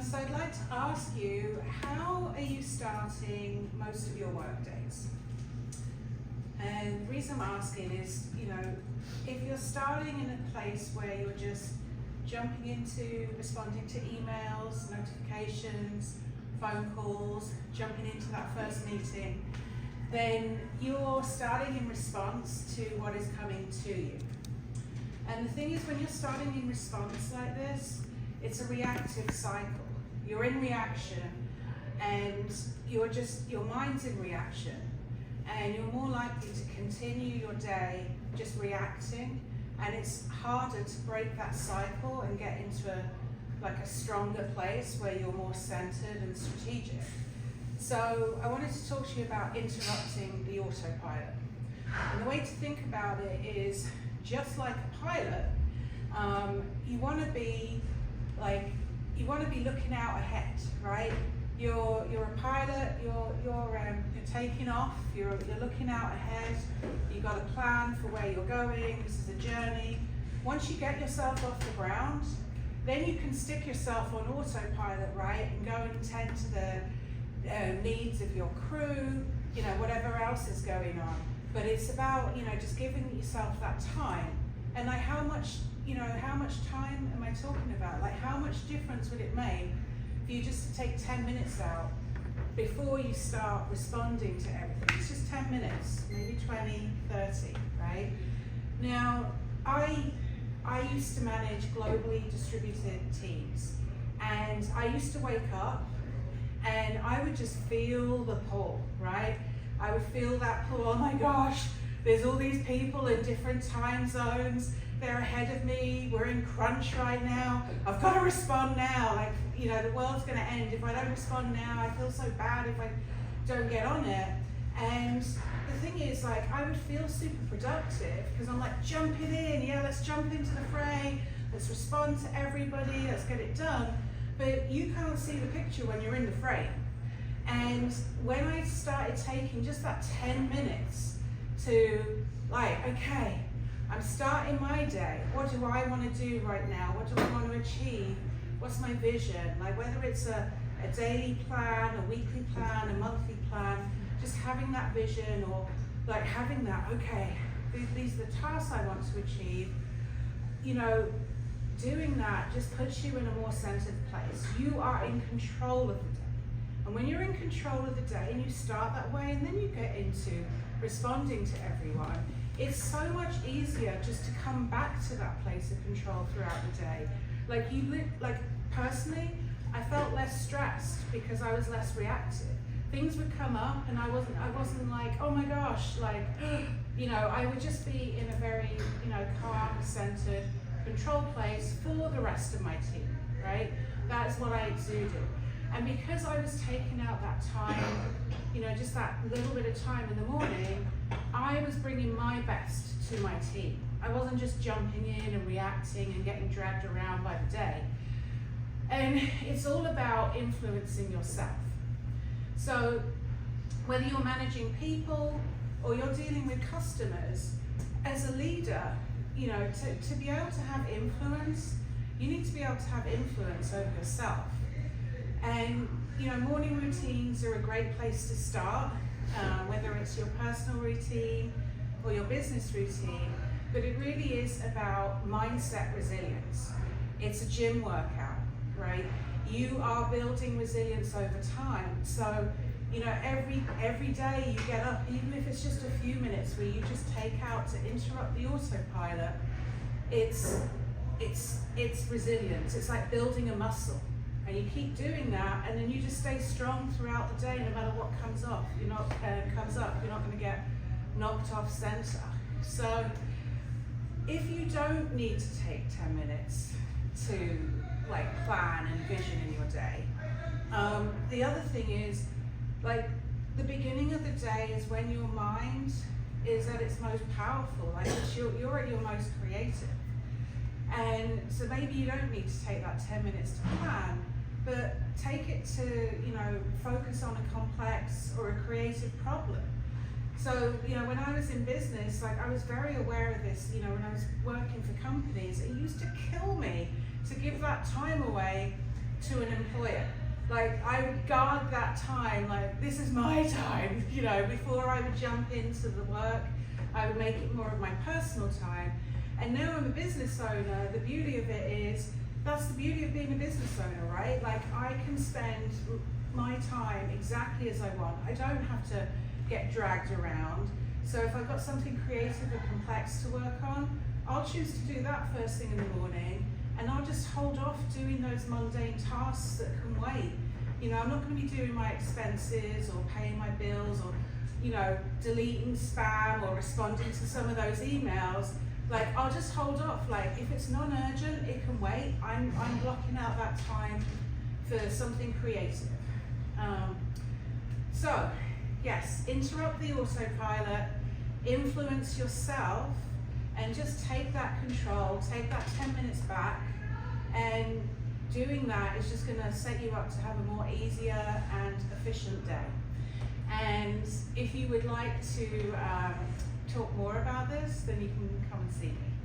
So I'd like to ask you, how are you starting most of your work days? And the reason I'm asking is, if you're starting in a place where you're just jumping into responding to emails, notifications, phone calls, jumping into that first meeting, then you're starting in response to what is coming to you. And the thing is, when you're starting in response like this, it's a reactive cycle. You're in reaction, and your mind's in reaction, and you're more likely to continue your day just reacting, and it's harder to break that cycle and get into a stronger place where you're more centered and strategic. So I wanted to talk to you about interrupting the autopilot. And the way to think about it is, just like a pilot, you want to be looking out ahead, right? You're a pilot. You're taking off. You're looking out ahead. You've got a plan for where you're going. This is a journey. Once you get yourself off the ground, then you can stick yourself on autopilot, right, and go and tend to the needs of your crew, whatever else is going on. But it's about, just giving yourself that time. And how much time am I talking about? How much difference would it make for you just to take 10 minutes out before you start responding to everything? It's just 10 minutes, maybe 20, 30, right? Now, I used to manage globally distributed teams, and I used to wake up and I would just feel the pull, right? I would feel that pull. Oh my gosh, there's all these people in different time zones. They're ahead of me. We're in crunch right now. I've got to respond now. The world's going to end if I don't respond now. I feel so bad if I don't get on it. And the thing is, I would feel super productive because I'm jumping in. Yeah, let's jump into the fray. Let's respond to everybody. Let's get it done. But you can't see the picture when you're in the fray. And when I started taking just that 10 minutes to okay, I'm starting my day. What do I want to do right now? What do I want to achieve? What's my vision? Whether it's a daily plan, a weekly plan, a monthly plan, just having that vision, or having that, okay, these are the tasks I want to achieve. Doing that just puts you in a more centered place. You are in control of the day. And when you're in control of the day and you start that way, and then you get into responding to everyone, it's so much easier just to come back to that place of control throughout the day. Personally, I felt less stressed because I was less reactive. Things would come up and I wasn't oh my gosh, I would just be in a very, calm, centered, controlled place for the rest of my team, right? That's what I exuded. And because I was taking out that time, just that little bit of time in the morning, I was bringing my best to my team. I wasn't just jumping in and reacting and getting dragged around by the day. And it's all about influencing yourself. So whether you're managing people or you're dealing with customers, as a leader, to be able to have influence, you need to be able to have influence over yourself. And morning routines are a great place to start, whether it's your personal routine or your business routine, but it really is about mindset resilience. It's a gym workout, right? You are building resilience over time. So, every day you get up, even if it's just a few minutes where you just take out to interrupt the autopilot, it's resilience. It's like building a muscle. And you keep doing that, and then you just stay strong throughout the day, no matter what comes up. You're not going to get knocked off center. So if you don't need to take 10 minutes to plan and vision in your day, the other thing is, the beginning of the day is when your mind is at its most powerful. You're at your most creative. And so maybe you don't need to take that 10 minutes to plan, but take it to, focus on a complex or a creative problem. So, when I was in business, I was very aware of this, when I was working for companies, it used to kill me to give that time away to an employer. Like, I would guard that time, like, this is my time, you know, before I would jump into the work. I would make it more of my personal time. And now I'm a business owner, the beauty of it is, that's the beauty of being a business owner, right? Like, I can spend my time exactly as I want. I don't have to get dragged around. So if I've got something creative or complex to work on, I'll choose to do that first thing in the morning, and I'll just hold off doing those mundane tasks that can wait. You know, I'm not going to be doing my expenses or paying my bills or, you know, deleting spam or responding to some of those emails. Like, I'll just hold off. Like, if it's non-urgent, it can wait. I'm blocking out that time for something creative. So, yes, interrupt the autopilot, influence yourself, and just take that control, take that 10 minutes back, and doing that is just going to set you up to have a more easier and efficient day. And if you would like to talk more about this, then you can come and see me.